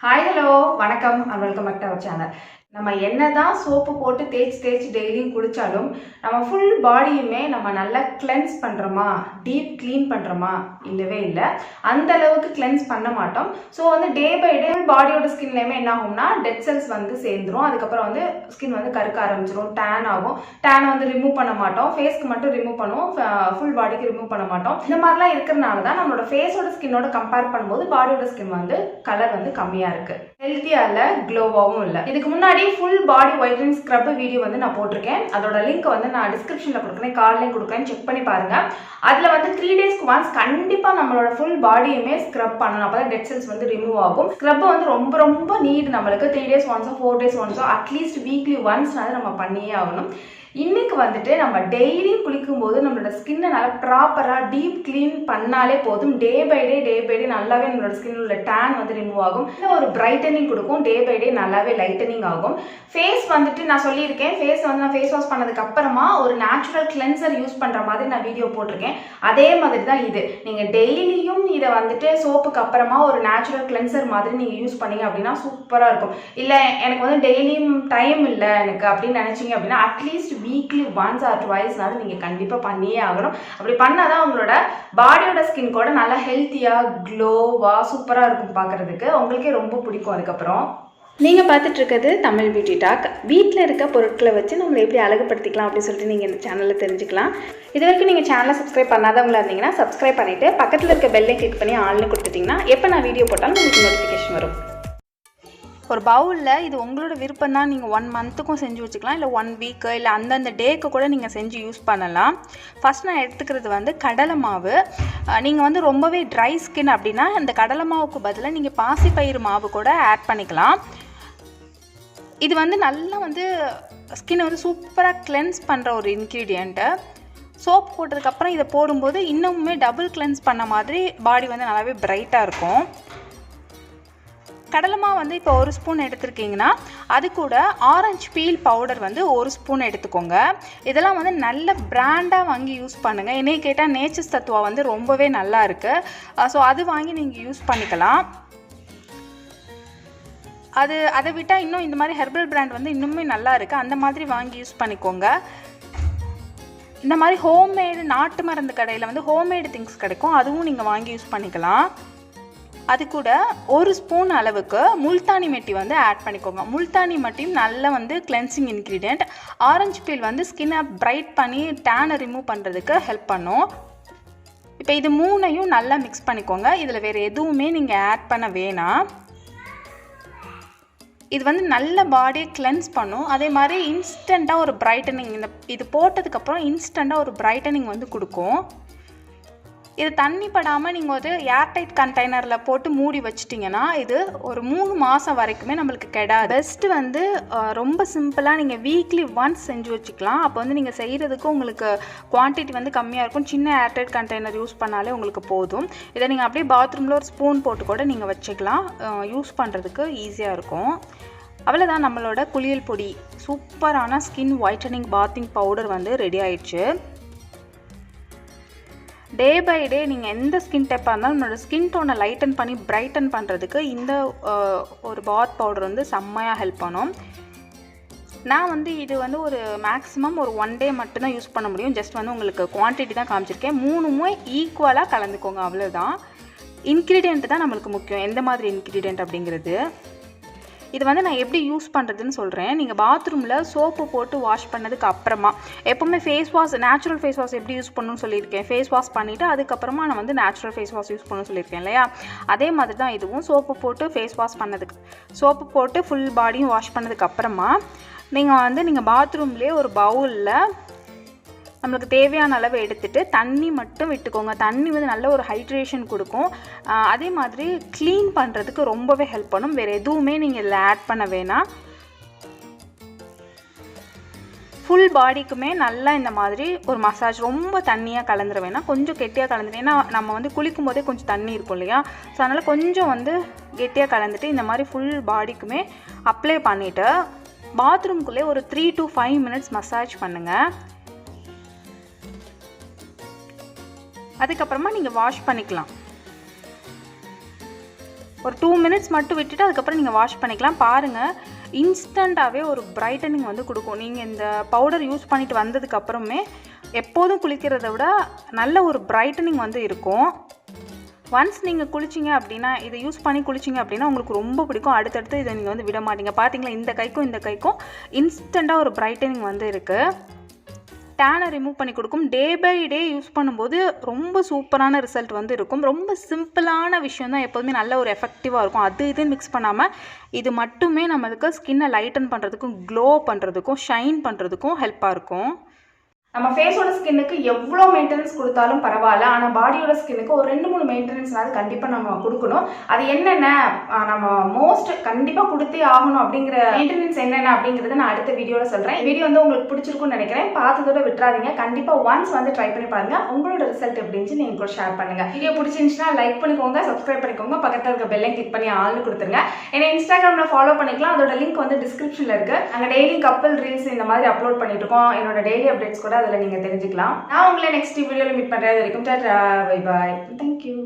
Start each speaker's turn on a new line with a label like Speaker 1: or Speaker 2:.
Speaker 1: Hi hello வணக்கம் and welcome back to our channel. நம்ம என்னதான் சோப்பு போட்டு தேய்ச்சி டெய்லியும் குளிச்சாலும் நம்ம ஃபுல் பாடியுமே நம்ம நல்லா கிளென்ஸ் பண்ணுறோமா, டீப் க்ளீன் பண்ணுறோமா? இல்லவே இல்லை. அந்த அளவுக்கு கிளென்ஸ் பண்ண மாட்டோம். ஸோ வந்து டே பை டே பாடியோட ஸ்கின்லேயுமே என்ன ஆகும்னா டெட் செல்ஸ் வந்து சேர்ந்துரும். அதுக்கப்புறம் வந்து ஸ்கின் வந்து கருக்க ஆரம்பிச்சிடும், டேன் ஆகும். டேனை வந்து ரிமூவ் பண்ண மாட்டோம், ஃபேஸ்க்கு மட்டும் ரிமூவ் பண்ணுவோம், ஃபுல் பாடிக்கு ரிமூவ் பண்ண மாட்டோம். இந்த மாதிரிலாம் இருக்கிறனால தான் நம்மளோட ஃபேஸோட ஸ்கின்னோட கம்பேர் பண்ணும்போது பாடியோட ஸ்கின் வந்து கலர் வந்து கம்மியாக இருக்குது, ஹெல்த்தியா இல்லை, க்ளோவாகவும் இல்லை. இதுக்கு முன்னாடி full body whitening scrub video வந்து நான் போட்டிருக்கேன். அதோட லிங்க் வந்து நான் டிஸ்கிரிப்ஷனில் கொடுக்குறேன், கார்ட்லையும் கொடுக்குறேன், செக் பண்ணி பாருங்க. அதில் வந்து 3 டேஸ்க்கு ஒன்ஸ் கண்டிப்பாக நம்மளோட ஃபுல் பாடியுமே ஸ்க்ரப் பண்ணணும். அப்போ தான் டெட் செல்ஸ் வந்து ரிமூவ் ஆகும். ஸ்க்ரப் வந்து ரொம்ப நீட் நம்மளுக்கு. 3 டேஸ் ஒன்ஸோ 4 டேஸ் ஒன்ஸோ அட்லீஸ்ட் வீக்லி ஒன்ஸ் நம்ம பண்ணியே ஆகணும். இன்னைக்கு வந்துட்டு நம்ம டெய்லி குளிக்கும் போது நம்மளோட ஸ்கின்னை நல்லா ப்ராப்பராக டீப் க்ளீன் பண்ணாலே போதும். டே பை டே நல்லாவே நம்மளோட ஸ்கின்ல உள்ள டேன் வந்து ரிமூவ் ஆகும், ஒரு பிரைட்டனிங் கொடுக்கும். டே பை டே நல்லாவே லைட்டனிங் ஆகும். ஃபேஸ் வந்துட்டு நான் சொல்லியிருக்கேன், ஃபேஸ் வந்து நான் ஃபேஸ் வாஷ் பண்ணதுக்கு அப்புறமா ஒரு நேச்சுரல் கிளென்சர் யூஸ் பண்ணுற மாதிரி நான் வீடியோ போட்டிருக்கேன். அதே மாதிரி தான் இது. நீங்கள் டெய்லியும் இதை வந்துட்டு சோப்புக்கு அப்புறமா ஒரு நேச்சுரல் கிளென்சர் மாதிரி நீங்கள் யூஸ் பண்ணீங்க அப்படின்னா சூப்பராக இருக்கும். இல்லை எனக்கு வந்து டெய்லியும் டைம் இல்லை எனக்கு அப்படின்னு நினச்சிங்க அப்படின்னா அட்லீஸ்ட் வீக்லி ஒன்ஸ் ஆர் ட்வைஸ்னாலும் நீங்கள் கண்டிப்பாக பண்ணியே ஆகணும். அப்படி பண்ணால் தான் உங்களோட பாடியோட ஸ்கின் கூட நல்லா ஹெல்த்தியாக க்ளோவாக சூப்பராக இருக்கும். பார்க்குறதுக்கு உங்களுக்கே ரொம்ப பிடிக்கும். அதுக்கப்புறம் நீங்கள் பார்த்துட்டு இருக்கிறது தமிழ் பியூட்டி டாக். வீட்டில் இருக்க பொருட்களை வச்சு நம்மளை எப்படி அழகுப்படுத்திக்கலாம் அப்படின்னு சொல்லிட்டு நீங்கள் இந்த சேனலில் தெரிஞ்சுக்கலாம். இது வரைக்கும் நீங்கள் சேனலை சப்ஸ்கிரைப் பண்ணாதவங்களா இருந்தீங்கன்னா சப்ஸ்கிரைப் பண்ணிவிட்டு பக்கத்தில் இருக்க பெல்லை கிளிக் பண்ணி ஆள்னு கொடுத்துட்டிங்கன்னா எப்போ நான் வீடியோ போட்டாலும் உங்களுக்கு நோட்டிஃபிகேஷன் வரும். ஒரு பவுலில் இது உங்களோட விருப்பம் தான். நீங்கள் 1 மந்த்துக்கும் செஞ்சு வச்சுக்கலாம், இல்லை 1 வீக்கு, இல்லை அந்தந்த டேக்கு கூட நீங்கள் செஞ்சு யூஸ் பண்ணலாம். ஃபஸ்ட் நான் எடுத்துக்கிறது வந்து கடலை மாவு. நீங்கள் வந்து ரொம்பவே ட்ரை ஸ்கின் அப்படின்னா இந்த கடலை மாவுக்கு பதிலாக நீங்கள் பாசிப்பயிறு மாவு கூட ஆட் பண்ணிக்கலாம். இது வந்து நல்லா வந்து ஸ்கின்னை வந்து சூப்பராக கிளென்ஸ் பண்ணுற ஒரு இன்க்ரீடியண்ட்டு. சோப் போட்டதுக்கப்புறம் இதை போடும்போது இன்னுமே டபுள் கிளென்ஸ் பண்ண மாதிரி பாடி வந்து நல்லாவே பிரைட்டாக இருக்கும். கடலைமா வந்து இப்போ 1 ஸ்பூன் எடுத்துருக்கீங்கன்னா அது கூட ஆரஞ்சு பீல் பவுடர் வந்து 1 ஸ்பூன் எடுத்துக்கோங்க. இதெல்லாம் வந்து நல்ல பிராண்டாக வாங்கி யூஸ் பண்ணுங்கள். என்னையை கேட்டால் நேச்சர்ஸ் தத்துவா வந்து ரொம்பவே நல்லா இருக்குது. ஸோ அது வாங்கி நீங்கள் யூஸ் பண்ணிக்கலாம். அதை விட்டால் இன்னும் இந்த மாதிரி ஹெர்பல் பிராண்ட் வந்து இன்னுமே நல்லா இருக்குது, அந்த மாதிரி வாங்கி யூஸ் பண்ணிக்கோங்க. இந்த மாதிரி ஹோம்மேடு நாட்டு மருந்து கடையில் வந்து ஹோம்மேடு திங்ஸ் கிடைக்கும், அதுவும் நீங்கள் வாங்கி யூஸ் பண்ணிக்கலாம். அது கூட 1 ஸ்பூன் அளவுக்கு முல்தானி மெட்டி வந்து ஆட் பண்ணிக்கோங்க. முல்தானி மெட்டியும் நல்ல வந்து கிளென்சிங் இன்க்ரீடியண்ட். ஆரஞ்சு பீல் வந்து ஸ்கின்னை பிரைட் பண்ணி டேனை ரிமூவ் பண்ணுறதுக்கு ஹெல்ப் பண்ணும். இப்போ இது 3ஐயும் நல்லா மிக்ஸ் பண்ணிக்கோங்க. இதில் வேறு எதுவுமே நீங்கள் ஆட் பண்ண வேணாம். இது வந்து நல்ல பாடியை கிளென்ஸ் பண்ணும். அதே மாதிரி இன்ஸ்டண்ட்டாக ஒரு பிரைட்டனிங், இது போட்டதுக்கப்புறம் இன்ஸ்டண்ட்டாக ஒரு பிரைட்டனிங் வந்து கொடுக்கும். இது தண்ணி படாமல் நீங்கள் ஒரு ஏர்டைட் கண்டெய்னரில் போட்டு மூடி வச்சிட்டிங்கன்னா இது ஒரு 3 மாதம் வரைக்குமே நம்மளுக்கு கெடாது. பெஸ்ட்டு வந்து ரொம்ப சிம்பிளாக நீங்கள் வீக்லி ஒன்ஸ் செஞ்சு வச்சுக்கலாம். அப்போ வந்து நீங்கள் செய்கிறதுக்கு உங்களுக்கு குவான்டிட்டி வந்து கம்மியாக இருக்கும். சின்ன ஏர்டைட் கண்டெய்னர் யூஸ் பண்ணாலே உங்களுக்கு போதும். இதை நீங்கள் அப்படியே பாத்ரூமில் ஒரு ஸ்பூன் போட்டு கூட நீங்கள் வச்சுக்கலாம். யூஸ் பண்ணுறதுக்கு ஈஸியாக இருக்கும். அவ்வளோதான், நம்மளோட குளியல் பொடி சூப்பரான ஸ்கின் ஒயிட்டனிங் பாத்திங் பவுடர் வந்து ரெடி ஆயிடுச்சு. டே பை டே நீங்கள் எந்த ஸ்கின் டைப்பாக இருந்தாலும் நம்மளோட ஸ்கின் டோனை லைட்டன் பண்ணி பிரைட்டன் பண்ணுறதுக்கு இந்த ஒரு பாத் பவுடர் வந்து செம்மையாக ஹெல்ப் பண்ணும். நான் வந்து இது வந்து ஒரு மேக்ஸிமம் ஒரு 1 டே மட்டும்தான் யூஸ் பண்ண முடியும். ஜஸ்ட் வந்து உங்களுக்கு குவான்டிட்டி தான் காமிச்சிருக்கேன். 3மே ஈக்குவலாக கலந்துக்கோங்க, அவ்வளோதான். இன்க்ரீடியண்ட் தான் நம்மளுக்கு முக்கியம், எந்த மாதிரி இன்க்ரீடியண்ட் அப்படிங்கிறது. இது வந்து நான் எப்படி யூஸ் பண்ணுறதுன்னு சொல்கிறேன். நீங்கள் பாத்ரூமில் சோப்பு போட்டு வாஷ் பண்ணதுக்கு அப்புறமா எப்போவுமே face wash, natural face wash எப்படி யூஸ் பண்ணணும்னு சொல்லியிருக்கேன். ஃபேஸ் வாஷ் பண்ணிவிட்டு அதுக்கப்புறமா நான் வந்து நேச்சுரல் ஃபேஸ் வாஷ் யூஸ் பண்ணணும்னு சொல்லியிருக்கேன் இல்லையா? அதே மாதிரி தான் இதுவும். சோப்பு போட்டு ஃபேஸ் வாஷ் பண்ணதுக்கு, சோப்பு போட்டு ஃபுல் பாடியும் வாஷ் பண்ணதுக்கு அப்புறமா நீங்கள் பாத்ரூம்லேயே ஒரு பவுலில் நம்மளுக்கு தேவையான அளவு எடுத்துகிட்டு தண்ணி மட்டும் விட்டுக்கோங்க. தண்ணி வந்து நல்ல ஒரு ஹைட்ரேஷன் கொடுக்கும். அதே மாதிரி க்ளீன் பண்ணுறதுக்கு ரொம்பவே ஹெல்ப் பண்ணும். வேறு எதுவுமே நீங்கள் இதில் ஆட் பண்ண வேணாம். ஃபுல் பாடிக்குமே நல்லா இந்த மாதிரி ஒரு மசாஜ். ரொம்ப தண்ணியாக கலந்துட வேணாம், கொஞ்சம் கெட்டியாக கலந்துட்டு. ஏன்னா நம்ம வந்து குளிக்கும் போதே கொஞ்சம் தண்ணி இருக்கும் இல்லையா? ஸோ அதனால் கொஞ்சம் வந்து கெட்டியாக கலந்துட்டு இந்த மாதிரி ஃபுல் பாடிக்குமே அப்ளை பண்ணிவிட்டு பாத்ரூம்குள்ளே ஒரு 3 to 5 மினிட்ஸ் மசாஜ் பண்ணுங்கள். அதுக்கப்புறமா நீங்கள் வாஷ் பண்ணிக்கலாம்.
Speaker 2: ஒரு 2 மினிட்ஸ் மட்டும் விட்டுட்டு அதுக்கப்புறம் நீங்கள் வாஷ் பண்ணிக்கலாம். பாருங்கள், இன்ஸ்டண்ட்டாகவே ஒரு பிரைட்டனிங் வந்து கொடுக்கும். நீங்கள் இந்த பவுடர் யூஸ் பண்ணிட்டு வந்ததுக்கப்புறமே எப்போதும் குளிக்கிறத விட நல்ல ஒரு பிரைட்டனிங் வந்து இருக்கும். ஒன்ஸ் நீங்கள் குளிச்சிங்க அப்படின்னா, இதை யூஸ் பண்ணி குளிச்சிங்க அப்படின்னா உங்களுக்கு ரொம்ப பிடிக்கும். அடுத்தடுத்து இதை நீங்கள் வந்து விட மாட்டீங்க. பார்த்தீங்களா, இந்த கைக்கும் இன்ஸ்டண்ட்டாக ஒரு பிரைட்டனிங் வந்து இருக்குது. டேனை ரிமூவ் பண்ணி கொடுக்கும். டே பை டே யூஸ் பண்ணும்போது ரொம்ப சூப்பரான ரிசல்ட் வந்து இருக்கும். ரொம்ப சிம்பிளான விஷயம் தான், எப்போதுமே நல்ல ஒரு எஃபெக்டிவாக இருக்கும். அது இது மிக்ஸ் பண்ணாமல் இது மட்டுமே நம்மளுக்கு ஸ்கின்னை லைட்டன் பண்ணுறதுக்கும், க்ளோ பண்ணுறதுக்கும், ஷைன் பண்ணுறதுக்கும் ஹெல்ப்பாக இருக்கும்.
Speaker 1: நம்ம ஃபேஸோட ஸ்கின்னுக்கு எவ்வளோ மெயின்டெனன்ஸ் கொடுத்தாலும் பரவாயில்ல, ஆனால் பாடியோட ஸ்கின்னுக்கு ஒரு 2-3 மெயின்டெனன்ஸ்னாலும் கண்டிப்பாக நம்ம கொடுக்கணும். அது என்னென்ன நம்ம மோஸ்ட் கண்டிப்பாக கொடுத்தே ஆகணும் அப்படிங்கிற மெயின்டெனன்ஸ் என்னென்ன அப்படிங்கிறத நான் அடுத்த வீடியோவில் சொல்கிறேன். வீடியோ வந்து உங்களுக்கு பிடிச்சிருக்குன்னு நினைக்கிறேன். பார்த்ததோட விட்டுறாதீங்க. கண்டிப்பாக ஒன்ஸ் வந்து ட்ரை பண்ணி பாருங்கள். உங்களோட ரிசல்ட் எப்படின்னு நீங்கள் கூட ஷேர் பண்ணுங்கள். வீடியோ பிடிச்சிருந்துச்சுன்னா லைக் பண்ணிக்கோங்க, சப்ஸ்கிரைப் பண்ணிக்கோங்க, பக்கத்தில் இருக்க பெல்லை கிளிக் பண்ணி ஆள்னு கொடுத்துருங்க. ஏன்னா இன்ஸ்டாகிராமில் ஃபாலோ பண்ணிக்கலாம். அதோட லிங்க் வந்து டிஸ்கிரிப்ஷனில் இருக்குது. அங்கே டெய்லி கப்பல் ரீல்ஸ் இந்த மாதிரி அப்லோட் பண்ணிட்டு இருக்கோம். என்னோட டெய்லி அப்டேட்ஸ் கூட அதில் நீங்கள் தெரிஞ்சுக்கலாம். நான் உங்களை நெக்ஸ்ட் வீடியோவில் மீட் பண்ணுறது வரைக்கும் டாடா, பை பாய், தேங்க்யூ.